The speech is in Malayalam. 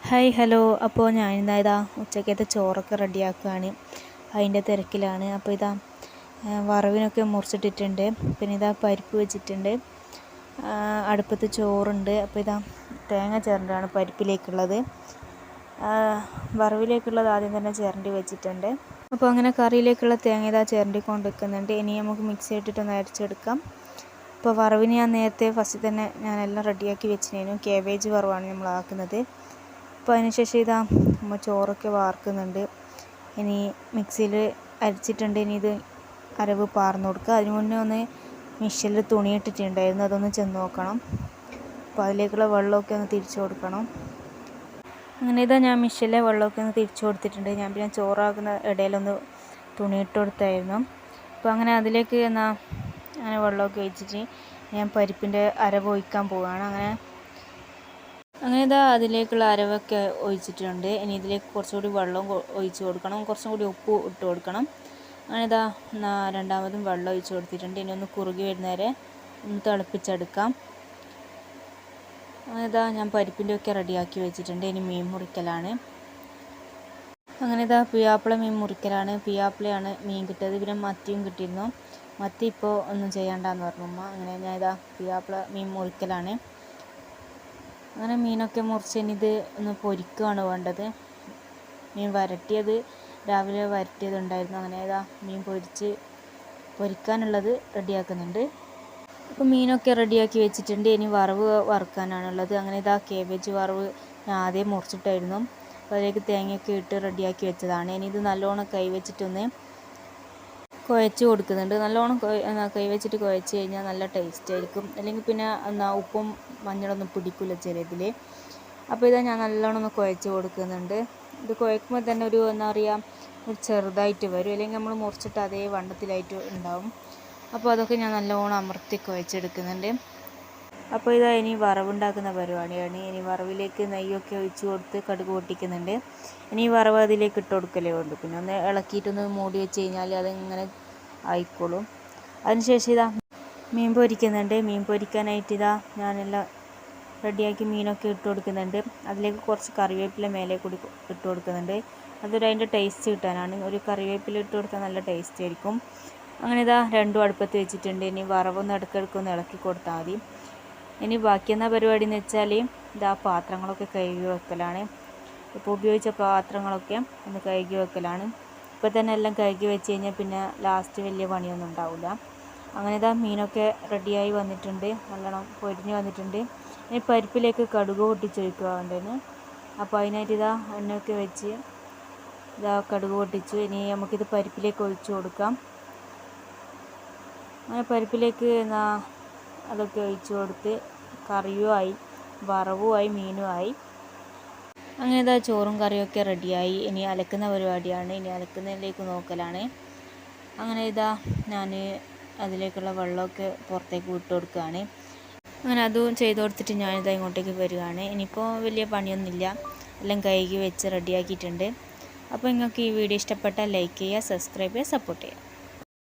Hi hello. അപ്പോൾ ഞാനിതാ ഉച്ചക്കത്തെ ചോറൊക്കെ റെഡിയാക്കുകയാണ്, അതിൻ്റെ തിരക്കിലാണ്. അപ്പോൾ ഇതാ വറവിനൊക്കെ മുറിച്ചിട്ടിട്ടുണ്ട്. പിന്നെ ഇതാ പരിപ്പ് വെച്ചിട്ടുണ്ട്, അടുപ്പത്ത് ചോറുണ്ട്. അപ്പോൾ ഇതാ തേങ്ങ ചേരണ്ടാണ് പരിപ്പിലേക്കുള്ളത്. വറവിലേക്കുള്ളത് ആദ്യം തന്നെ ചിരണ്ടി വെച്ചിട്ടുണ്ട്. അപ്പോൾ അങ്ങനെ കറിയിലേക്കുള്ള തേങ്ങ ഇതാ ചിരണ്ടി കൊണ്ടുവയ്ക്കുന്നുണ്ട്. ഇനി നമുക്ക് മിക്സി ഇട്ടിട്ടൊന്ന് അരച്ചെടുക്കാം. അപ്പോൾ വറവിന് ഞാൻ നേരത്തെ ഫസ്റ്റ് തന്നെ ഞാനെല്ലാം റെഡിയാക്കി വെച്ചിരുന്നു. കേബേജ് വറവാണ് നമ്മൾ ആക്കുന്നത്. അപ്പോൾ അതിനുശേഷം ഇതാ നമ്മൾ ചോറൊക്കെ വാർക്കുന്നുണ്ട്. ഇനി മിക്സിയിൽ അരച്ചിട്ടുണ്ട്. ഇനി ഇത് അരവ് പാർന്നു കൊടുക്കുക. അതിന് മുന്നേ ഒന്ന് മിക്സിയിൽ തുണിയിട്ടിട്ടുണ്ടായിരുന്നു, അതൊന്ന് ചെന്ന് നോക്കണം. അപ്പോൾ അതിലേക്കുള്ള വെള്ളമൊക്കെ ഒന്ന് തിരിച്ചു കൊടുക്കണം. അങ്ങനെ ഇതാ ഞാൻ മിക്സിയിലെ വെള്ളമൊക്കെ ഒന്ന് തിരിച്ചു കൊടുത്തിട്ടുണ്ട്. ഞാൻ പിന്നെ ചോറാക്കുന്ന ഇടയിലൊന്ന് തുണിയിട്ട് കൊടുത്തായിരുന്നു. അപ്പോൾ അങ്ങനെ അതിലേക്ക് അങ്ങനെ വെള്ളമൊക്കെ ഒഴിച്ചിട്ട് ഞാൻ പരിപ്പിൻ്റെ അരവ് ഒഴിക്കാൻ പോവുകയാണ്. അങ്ങനെ ഇതാ അതിലേക്കുള്ള അരവൊക്കെ ഒഴിച്ചിട്ടുണ്ട്. ഇനി ഇതിലേക്ക് കുറച്ചുകൂടി വെള്ളം ഒഴിച്ച് കൊടുക്കണം, കുറച്ചും കൂടി ഉപ്പ് ഇട്ട് കൊടുക്കണം. അങ്ങനെ ഇതാ രണ്ടാമതും വെള്ളം ഒഴിച്ച് കൊടുത്തിട്ടുണ്ട്. ഇനി ഒന്ന് കുറുകി വരുന്നവരെ ഒന്ന് തിളപ്പിച്ചെടുക്കാം. അങ്ങനെ ഇതാ ഞാൻ പരിപ്പിൻ്റെ ഒക്കെ റെഡിയാക്കി വെച്ചിട്ടുണ്ട്. ഇനി മീൻ മുറിക്കലാണ്. അങ്ങനെ ഇതാ പിയാപ്പിള മീൻ മുറിക്കലാണ്. പിയാപ്പിളയാണ് മീൻ കിട്ടിയത്, പിന്നെ മത്തിയും കിട്ടിയിരുന്നു. മത്തി ഇപ്പോൾ ഒന്നും ചെയ്യണ്ടെന്ന് പറഞ്ഞു അമ്മ. അങ്ങനെ ഞാൻ ഇതാ പിയാപ്പിള മീൻ മുറിക്കലാണ്. അങ്ങനെ മീനൊക്കെ മുറിച്ച് ഇനി ഇത് ഒന്ന് പൊരിക്കുകയാണ് വേണ്ടത്. മീൻ വരട്ടിയത് രാവിലെ വരട്ടിയതുണ്ടായിരുന്നു. അങ്ങനെ ഇതാ മീൻ പൊരിക്കാനുള്ളത് റെഡിയാക്കുന്നുണ്ട്. അപ്പോൾ മീനൊക്കെ റെഡിയാക്കി വെച്ചിട്ടുണ്ട്. ഇനി വറവ് വറുക്കാനാണുള്ളത്. അങ്ങനെ ഇതാ കേബേജ് വറവ് ഞാൻ ആദ്യം മുറിച്ചിട്ടായിരുന്നു. അപ്പോൾ അതിലേക്ക് തേങ്ങയൊക്കെ ഇട്ട് റെഡിയാക്കി വെച്ചതാണ്. ഇനി ഇത് നല്ലോണം കൈവച്ചിട്ടൊന്ന് കുഴച്ച് കൊടുക്കുന്നുണ്ട്. നല്ലോണം കൈവച്ചിട്ട് കുഴച്ച് കഴിഞ്ഞാൽ നല്ല ടേസ്റ്റ് ആയിരിക്കും. അല്ലെങ്കിൽ പിന്നെ ഉപ്പും മഞ്ഞളൊന്നും പിടിക്കില്ല ചിലതിൽ. അപ്പോൾ ഇതാ ഞാൻ നല്ലോണം ഒന്ന് കുഴച്ച് കൊടുക്കുന്നുണ്ട്. ഇത് കുഴക്കുമ്പോൾ തന്നെ ഒരു ചെറുതായിട്ട് വരും, അല്ലെങ്കിൽ നമ്മൾ മുറിച്ചിട്ട് അതേ വണ്ണത്തിലായിട്ട് ഉണ്ടാവും. അപ്പോൾ അതൊക്കെ ഞാൻ നല്ലോണം അമർത്തി കുഴച്ചെടുക്കുന്നുണ്ട്. അപ്പോൾ ഇതാ ഇനി വറവുണ്ടാക്കുന്ന പരിപാടിയാണ്. ഇനി വറവിലേക്ക് നെയ്യൊക്കെ ഒഴിച്ച് കൊടുത്ത് കടുക് പൊട്ടിക്കുന്നുണ്ട്. ഇനി വറവ് അതിലേക്ക് ഇട്ട് കൊടുക്കലേ ഉണ്ട്. പിന്നെ ഒന്ന് ഇളക്കിയിട്ടൊന്ന് മൂടി വെച്ച് കഴിഞ്ഞാൽ അതിങ്ങനെ ആയിക്കോളും. അതിനുശേഷം ഇതാ മീൻ പൊരിക്കുന്നുണ്ട്. മീൻ പൊരിക്കാനായിട്ട് ഇതാ ഞാനെല്ലാം റെഡിയാക്കി മീനൊക്കെ ഇട്ട് കൊടുക്കുന്നുണ്ട്. അതിലേക്ക് കുറച്ച് കറിവേപ്പില മേലെ കൂടി ഇട്ട് കൊടുക്കുന്നുണ്ട്. അതിൻ്റെ ടേസ്റ്റ് കിട്ടാനാണ്. ഒരു കറിവേപ്പില ഇട്ട് കൊടുത്താൽ നല്ല ടേസ്റ്റ് ആയിരിക്കും. അങ്ങനെ ഇതാ രണ്ടും അടുപ്പത്ത് വെച്ചിട്ടുണ്ട്. ഇനി വറവൊന്ന് ഇടയ്ക്കിടയ്ക്കൊന്ന് ഇളക്കി കൊടുത്താൽ മതി. ഇനി ബാക്കി എന്നാ പരിപാടി എന്ന് വെച്ചാൽ ഇതാ പാത്രങ്ങളൊക്കെ കഴുകി വെക്കലാണ്. ഇപ്പോൾ ഉപയോഗിച്ച പാത്രങ്ങളൊക്കെ ഒന്ന് കഴുകി വെക്കലാണ്. ഇപ്പോൾ തന്നെ എല്ലാം കഴുകി വെച്ച് കഴിഞ്ഞാൽ പിന്നെ ലാസ്റ്റ് വലിയ പണിയൊന്നും ഉണ്ടാവില്ല. അങ്ങനെ ഇതാ മീനൊക്കെ റെഡിയായി വന്നിട്ടുണ്ട്, നല്ലോണം പൊരിഞ്ഞ് വന്നിട്ടുണ്ട്. ഇനി പരിപ്പിലേക്ക് കടുക് പൊട്ടിച്ചൊഴിക്കുക വേണ്ടതിന്. അപ്പോൾ അതിനായിട്ട് ഇതാ എണ്ണയൊക്കെ വെച്ച് ഇതാ കടുക് പൊട്ടിച്ചു. ഇനി നമുക്കിത് പരിപ്പിലേക്ക് ഒഴിച്ചു കൊടുക്കാം. അങ്ങനെ പരിപ്പിലേക്ക് അതൊക്കെ ഒഴിച്ചു കൊടുത്ത് കറിയുമായി വറവുമായി മീനുമായി. അങ്ങനെ ഇതാ ചോറും കറിയൊക്കെ റെഡിയായി. ഇനി അലക്കുന്ന പരിപാടിയാണ്. ഇനി അലക്കുന്നതിലേക്ക് നോക്കലാണ്. അങ്ങനെ ഇതാ ഞാൻ അതിലേക്കുള്ള വെള്ളമൊക്കെ പുറത്തേക്ക് വിട്ട് കൊടുക്കുകയാണ്. അങ്ങനെ അതും ചെയ്ത് കൊടുത്തിട്ട് ഞാനിതാ ഇങ്ങോട്ടേക്ക് വരികയാണ്. ഇനിയിപ്പോൾ വലിയ പണിയൊന്നുമില്ല, എല്ലാം കഴുകി വെച്ച് റെഡിയാക്കിയിട്ടുണ്ട്. അപ്പോൾ നിങ്ങൾക്ക് ഈ വീഡിയോ ഇഷ്ടപ്പെട്ടാൽ ലൈക്ക് ചെയ്യുക, സബ്സ്ക്രൈബ് ചെയ്യുക, സപ്പോർട്ട് ചെയ്യുക.